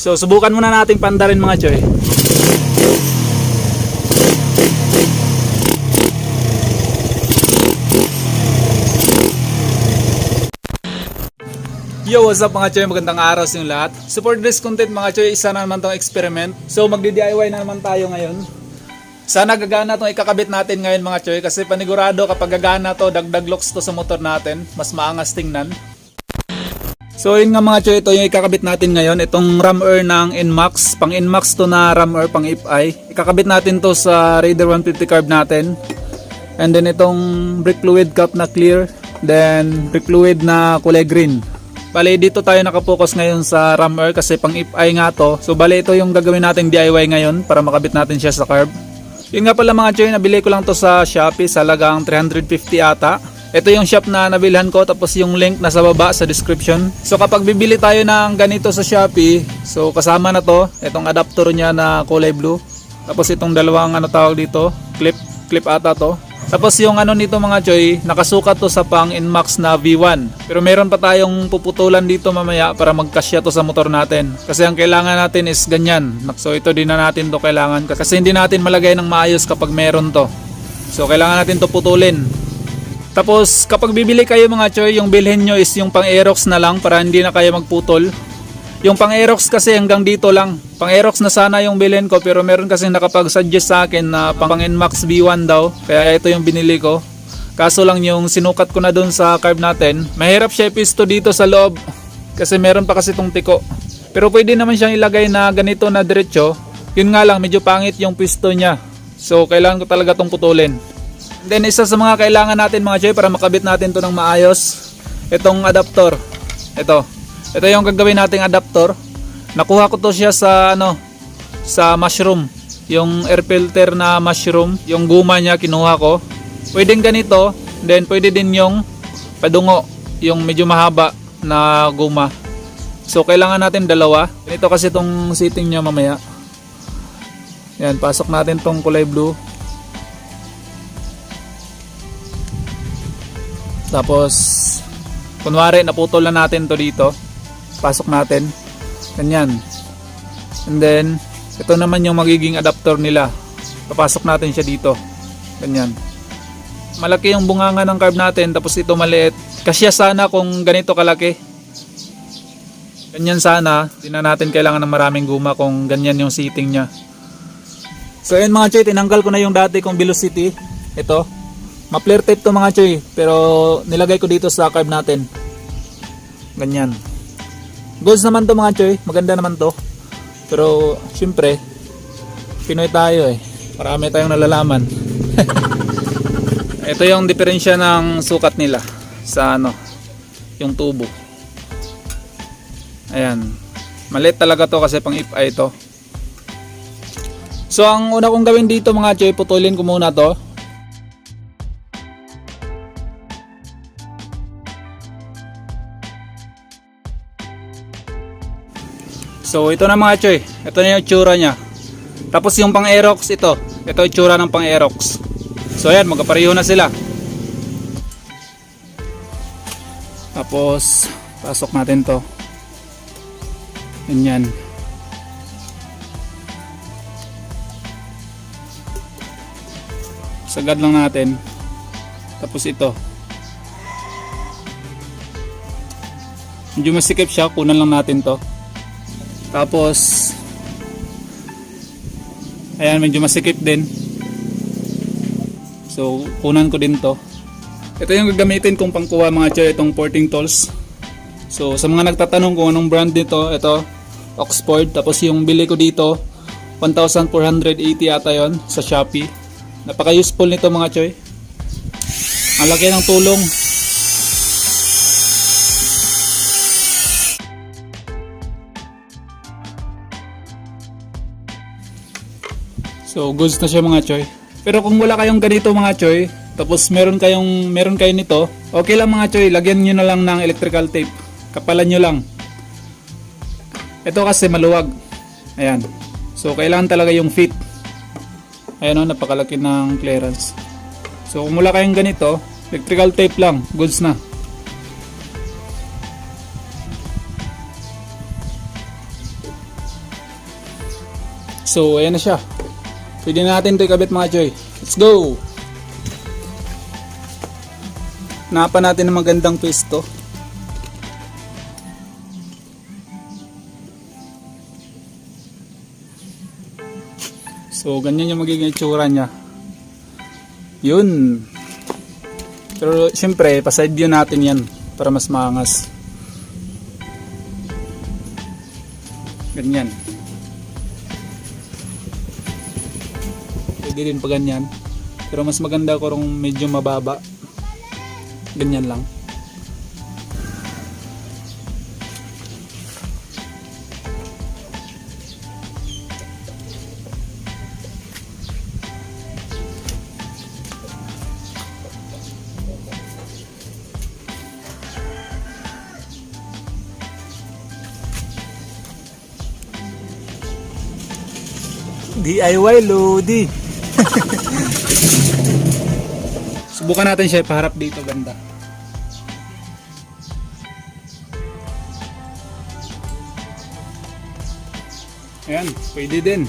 So subukan muna nating pandarin mga choy. Yo, what's up mga choy? Magandang araw sa inyong lahat. Support this content mga choy, isa na naman tong experiment. So magdi-DIY na naman tayo ngayon. Sana gagana tong ikakabit natin ngayon mga choy, kasi panigurado kapag gagana to, dagdag looks to sa motor natin, mas maangas tingnan. So yun nga mga choy, ito yung ikakabit natin ngayon, itong rammer ng nmax, pang nmax to na rammer, pang FI. Ikakabit natin to sa Raider 150 carb natin. And then itong brake fluid cap na clear, then brake fluid na kulay green. Bale, dito tayo nakapokus ngayon sa rammer kasi pang FI nga to. So bale, ito yung gagawin nating DIY ngayon para makabit natin siya sa carb. Yun nga pala mga choy, nabili ko lang to sa Shopee sa halagang 350 ata. Ito yung shop na nabilhan ko, tapos yung link nasa baba sa description. So kapag bibili tayo ng ganito sa Shopee, so kasama na to, itong adapter niya na kulay blue. Tapos itong dalawang tawag dito, clip ata to. Tapos yung nito mga choy, nakasukat to sa pang nmax na V1. Pero meron pa tayong puputulan dito mamaya para magkasya to sa motor natin. Kasi ang kailangan natin is ganyan. So ito din na natin to kailangan. Kasi hindi natin malagay ng maayos kapag meron to. So kailangan natin to putulin. Tapos kapag bibili kayo mga choy, yung bilhin nyo is yung pang Aerox na lang para hindi na kayo magputol. Yung pang Aerox kasi hanggang dito lang. Pang Aerox na sana yung bilhin ko, pero meron kasi nakapag-suggest sa akin na pang nmax V1 daw. Kaya ito yung binili ko. Kaso lang yung sinukat ko na dun sa carb natin, mahirap siya ipisto dito sa loob kasi meron pa kasi itong tiko. Pero pwede naman siyang ilagay na ganito na diretso. Yun nga lang, medyo pangit yung pisto niya. So kailangan ko talaga itong putulin. Then isa sa mga kailangan natin mga choy para makabit natin to ng maayos, itong adapter. Ito yung gagawin nating adapter. Nakuha ko to siya sa sa mushroom. Yung air filter na mushroom, yung guma niya kinuha ko. Pwedeng ganito, then pwede din yung padungo, yung medyo mahaba na guma. So kailangan natin dalawa. Ito kasi tong seating niya mamaya. Yan, pasok natin tong kulay blue. Tapos kunwari naputol na natin to dito. Pasok natin. Ganyan. And then ito naman yung magiging adapter nila. Papasok natin siya dito. Ganyan. Malaki yung bunganga ng carb natin, tapos ito maliit. Kasya sana kung ganito kalaki. Ganyan sana. Hindi na natin kailangan ng maraming guma kung ganyan yung seating nya. So yun mga choy, tinanggal ko na yung dati kong velocity. Ito. Ma-flare tape to mga choy, pero nilagay ko dito sa carb natin. Ganyan. Goods naman to mga choy, maganda naman to. Pero syempre Pinoy tayo marami tayong nalalaman. Ito yung diferensya ng sukat nila sa yung tubo. Ayan, maliit talaga to kasi pang FI to. So ang una kong gawin dito mga choy, putulin ko muna to. So ito na mga choy, ito na yung tsura nya. Tapos yung pang Aerox, ito yung tsura ng pang Aerox. So ayan, magkapareho na sila. Tapos pasok natin to. Ganyan. Sagad lang natin. Tapos ito, medyo masikip siya, kunan lang natin to. Tapos ayan, medyo masikip din. So kunan ko din to. Ito yung gagamitin kong pangkuha mga choy, itong porting tools. So sa mga nagtatanong kung anong brand nito, ito Oxford. Tapos yung bili ko dito 1,480 ata yon sa Shopee. Napaka useful nito mga choy. Ang laki ng tulong. So goods na siya mga choy. Pero kung wala kayong ganito mga choy, tapos meron kayo nito, okay lang mga choy, lagyan nyo na lang ng electrical tape. Kapalan nyo lang. Ito kasi maluwag. Ayan. So kailangan talaga yung fit. Ayan napakalaki ng clearance. So kung wala kayong ganito, electrical tape lang, goods na. So ayan na siya. Pwede na natin ito ikabit mga choy. Let's go! Napa natin ng magandang pwesto. So ganyan yung magiging itsura niya. Yun. Pero syempre pa-side view natin yan para mas maangas. Ganyan. Pwede din pa ganyan. Pero mas maganda kung medyo mababa. Ganyan lang. DIY lodi. Subukan natin siya ipaharap dito banda. Ayan, pwede din.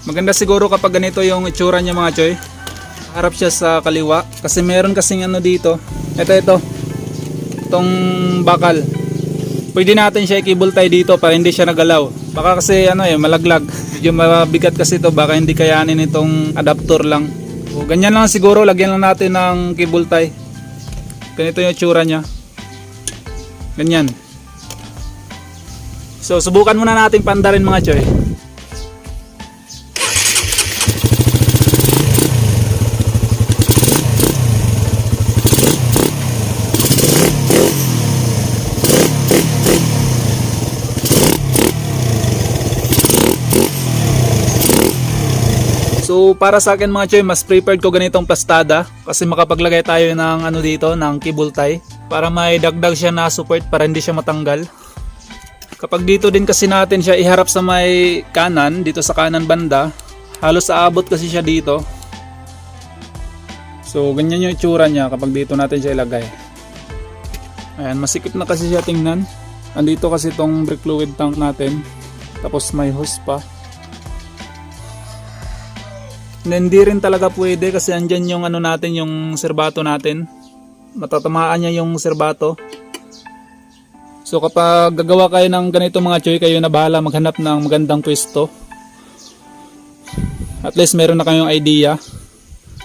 Maganda siguro kapag ganito yung itsura niya mga choy. Harap siya sa kaliwa kasi meron kasing ano dito. Ito. Itong bakal. Pwede natin siya i-cable tie dito para hindi siya nagalaw. Baka kasi malaglag. Medyo mabigat kasi ito, baka hindi kayanin itong adapter lang. O, ganyan lang siguro, lagyan lang natin ng cable tie. Ganito yung itsura niya. Ganyan. So subukan muna natin pandarin mga choy. So para sa akin mga choy, mas prepared ko ganitong plastada kasi makapaglagay tayo ng dito, ng cable tie para may dagdag siya na support para hindi siya matanggal. Kapag dito din kasi natin siya iharap sa may kanan, dito sa kanan banda, halos aabot kasi siya dito. So ganyan yung itsura niya kapag dito natin siya ilagay. Ayan, masikip na kasi siya tingnan. Andito kasi itong brake fluid tank natin, tapos may hose pa. Hindi rin talaga pwede kasi andyan yung natin, yung serbato natin. Matatamaan niya yung serbato. So kapag gagawa kayo ng ganito mga choy, kayo na bahala maghanap ng magandang pwesto. At least meron na kayong idea.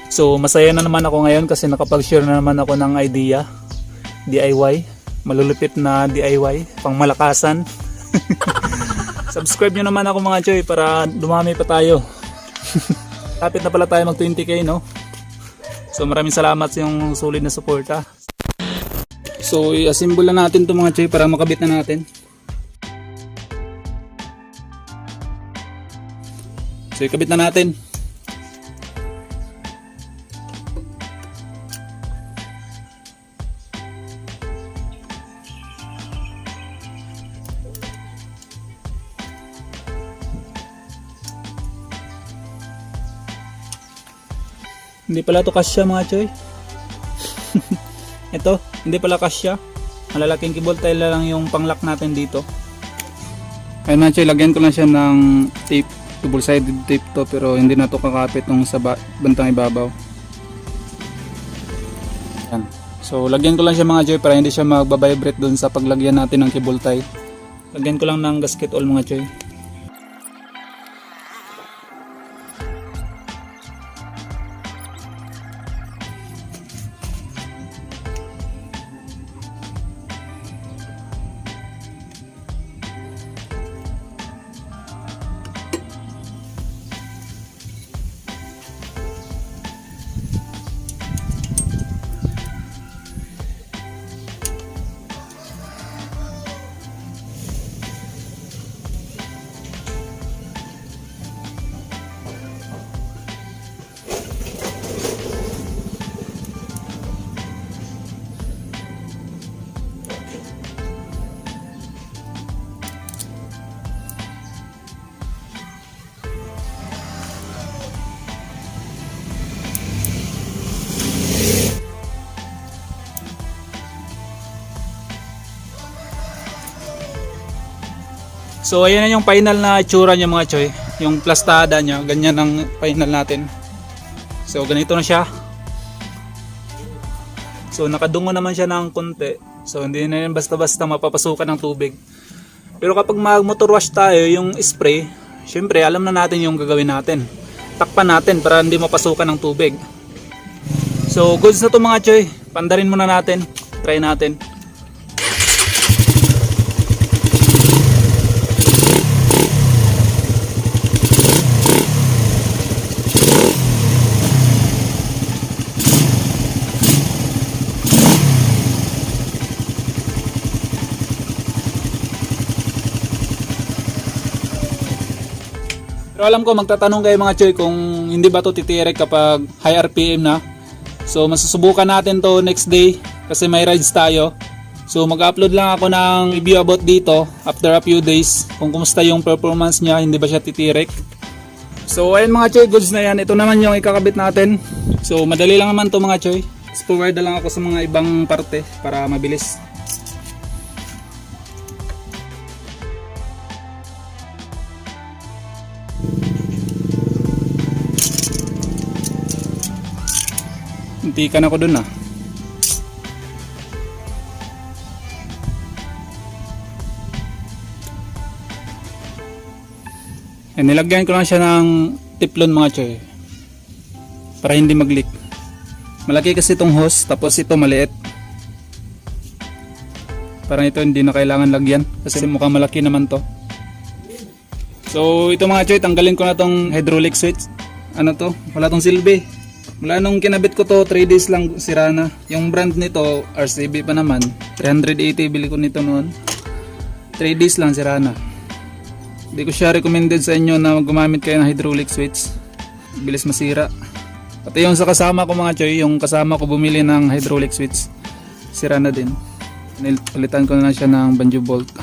So masaya na naman ako ngayon kasi nakapag-share na naman ako ng idea. DIY. Malulupit na DIY. Pang malakasan. Subscribe nyo naman ako mga choy para dumami pa tayo. Lapit na pala tayo mag 20k, no? So maraming salamat sa yung solid na suporta. So i-assemble na natin itong mga choy para makabit na natin. So ikabit na natin. Hindi pala ito kasya mga choy. Ito, hindi pala kasya. Malalaking cable tie lang yung panglock natin dito. Ayun mga choy, lagyan ko lang siya ng tape. Double sided tape to, pero hindi na to kakapit nung sa bantang ibabaw. Yan. So lagyan ko lang siya mga choy para hindi siya magbabibrate dun sa paglagyan natin ng cable tie. Lagyan ko lang ng gasket all mga choy. So ayan na yung final na itsura niya mga choy. Yung plastada niya, ganyan ang final natin. So ganito na siya. So nakadungo naman siya ng konti. So hindi na yan basta-basta mapapasukan ng tubig. Pero kapag mag-motor wash tayo, yung spray, syempre alam na natin yung gagawin natin. Takpan natin para hindi mapasukan ng tubig. So goods na to mga choy. Pandarin muna natin. Try natin. Pero alam ko magtatanong kayo mga choy kung hindi ba to titirik kapag high RPM na. So masusubukan natin to next day kasi may rides tayo. So mag-upload lang ako ng review about dito after a few days kung kumusta yung performance niya, hindi ba siya titirik. So ayun mga choy, goods na yan. Ito naman yung ikakabit natin. So madali lang naman to mga choy. Forward na lang ako sa mga ibang parte para mabilis. Hintikan ako dun nilagyan ko lang siya ng tiplon mga choy para hindi mag-leak. Malaki kasi itong hose, tapos ito maliit. Parang ito hindi na kailangan lagyan kasi mukhang malaki naman to. So ito mga choy, tanggalin ko na tong hydraulic switch. Ano to? Wala tong silbi. Mula nung kinabit ko to, 3 days lang sira na. Yung brand nito, RCB pa naman. 380 bili ko nito noon. 3 days lang sira na. Hindi ko siya recommended sa inyo na gumamit kayo ng hydraulic switch. Bilis masira. Pati yung sa kasama ko mga choy, yung kasama ko bumili ng hydraulic switch, sira na din. Palitan ko na lang siya ng banjo bolt.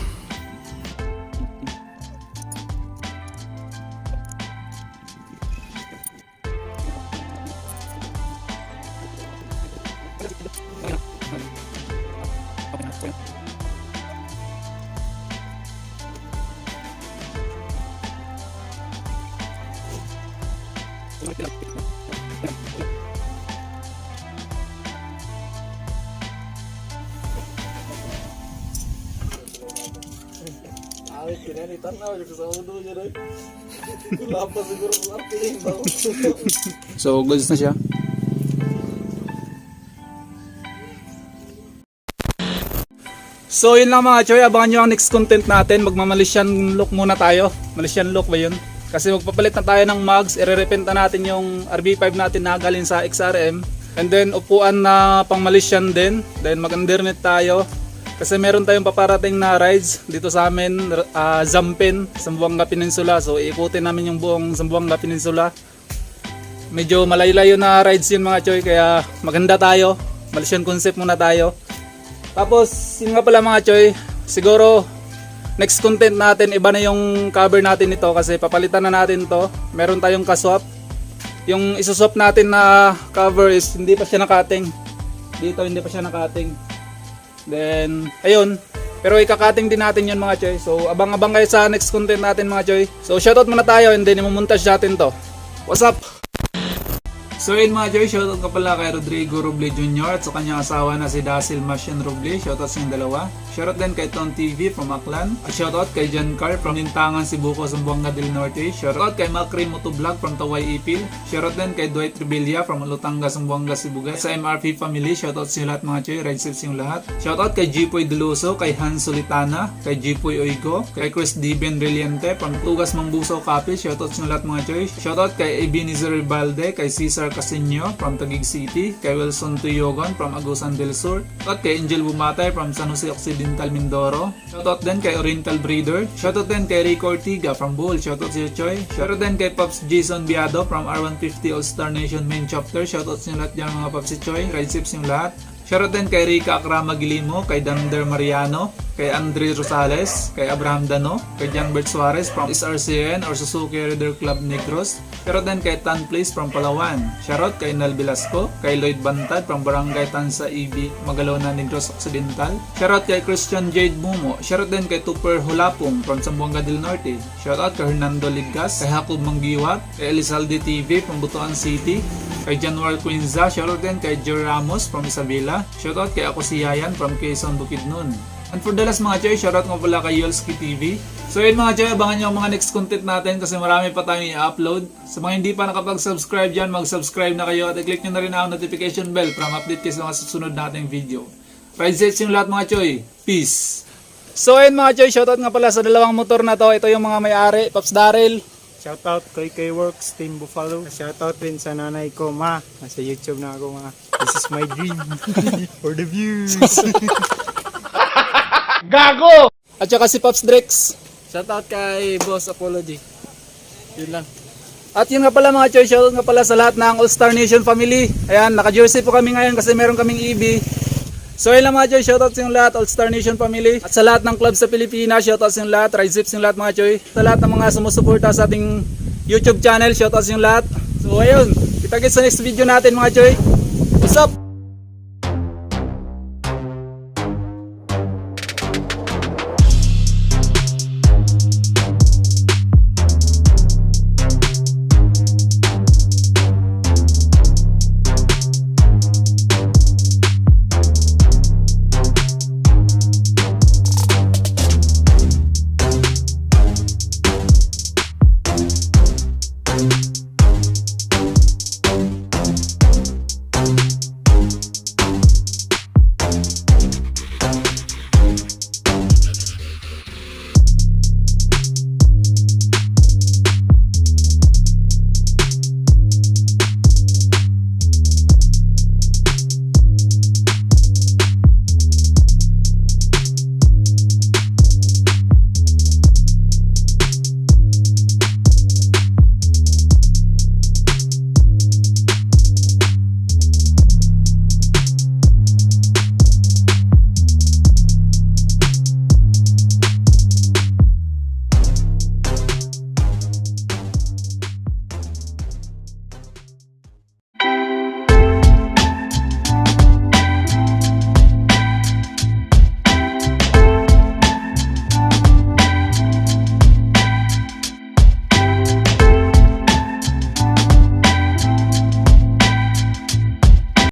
So goods na siya. So yun lang mga choy, abangan nyo ang next content natin. Magma-Malaysian look muna tayo. Malaysian look ba yun? Kasi magpapalit na tayo ng mugs. Ire-repenta natin yung RB5 natin na galing sa XRM. And then upuan na pang Malaysian din. Then mag-undernet tayo. Kasi meron tayong paparating na rides dito sa amin, Zampin, Zamboanga Peninsula. So iikutin namin yung buong Zamboanga Peninsula. Medyo malayo-layo na rides yun mga choy, kaya maganda tayo. Malaysian concept muna tayo. Tapos yun nga pala mga choy, siguro next content natin iba na yung cover natin nito kasi papalitan na natin to. Meron tayong kaswap. Yung isuswap natin na cover is hindi pa siya nakating. Dito hindi pa siya nakating. Then, ayun. Pero ikakating din natin yun mga choy. So, abang-abang kayo sa next content natin mga choy. So, shoutout muna tayo and then imumontage natin to. What's up? So yun mga choy, shoutout ka pala kay Rodrigo Roble Jr. at sa kanyang asawa na si Dasil Masyan Roble. Shoutout sa yung dalawa. Shoutout din kay Ton TV from Aklan. At shoutout kay John Carr from Nintangan, Cebuco, Zamboanga del Norte. Shoutout kay Macri Motovlog from Taway Ipil. Shoutout din kay Dwight Rebilla from Lutanga, Zamboanga, Cebuga. Sa MRP family, shoutout sa lahat mga choy. Ride safe yung lahat. Shoutout kay Jipoy Deluso, kay Han Solitana, kay Jipoy Oigo, kay Chris Diben Reliente from Tugas Mambuso Capiz. Shoutout sa lahat mga choy. Shoutout kay Ebenezer Ribalde, kay Cesar Casino from Taguig City, kay Wilson Tuyogon from Agusan del Sur, at kay Angel Bumatay from San Jose Occidental, Mindoro. Shoutout din kay Oriental Breeder. Shoutout din kay Rico Ortiga from Bohol. Shoutout si Choy. Shoutout din kay Pops Jason Biado from R150 All Star Nation Main Chapter. Shoutout sa lahat dyan mga Pops si Choy. Ride safe yung lahat. Shoutout din kay Rica Akrama Gilimo, kay Dander Mariano, kay Andre Rosales, kay Abraham Dano, kay Janbert Suarez from SRCN or Suzuki Rider Club Negros. Shoutout din kay Tan Place from Palawan. Shoutout kay Nal Velasco, kay Lloyd Bantad from Barangay Tansa EB, Magalona, Negros Occidental. Shoutout kay Christian Jade Mumo. Shoutout din kay Tupper Hulapong from Zamboanga del Norte. Shoutout kay Hernando Ligas, kay Jacob Manggiwat, kay Elizalde TV from Butuan City, kay January Quinza. Shoutout din kay Joe Ramos from Isabela. Shoutout kay Ako si Yayan from Quezon, Bukidnon. And for the last mga choy, shoutout nga pala kay Yolski TV. So yun mga choy, abangan nyo ang mga next content natin kasi marami pa tayong i-upload. Sa mga hindi pa nakapag-subscribe dyan, mag-subscribe na kayo at i-click nyo na rin ang notification bell para ma-update kayo sa mga susunod nating video. Ride safe yung lahat mga choy. Peace! So yun mga choy, shoutout nga pala sa dalawang motor na to. Ito yung mga may-ari, Pops Daryl. Shoutout kay K-Works, Team Buffalo. Shoutout din sa nanay ko, ma. Nasa YouTube na ako, ma. This is my dream. For the views. Gago! At saka si Pops Drex. Shoutout kay Boss Apology. Yun lang. At yun nga pala mga choy, shoutout nga pala sa lahat ng All-Star Nation family. Ayan, naka-jersey po kami ngayon kasi meron kaming EB. So yun lang mga choy, shoutout sa yung lahat, All-Star Nation family. At sa lahat ng club sa Pilipinas, shoutout sa yung lahat, Ride Zips yung lahat mga choy. Sa lahat ng mga sumusuporta sa ating YouTube channel, shoutout sa yung lahat. So ayun, kita-kits sa next video natin mga choy. What's up?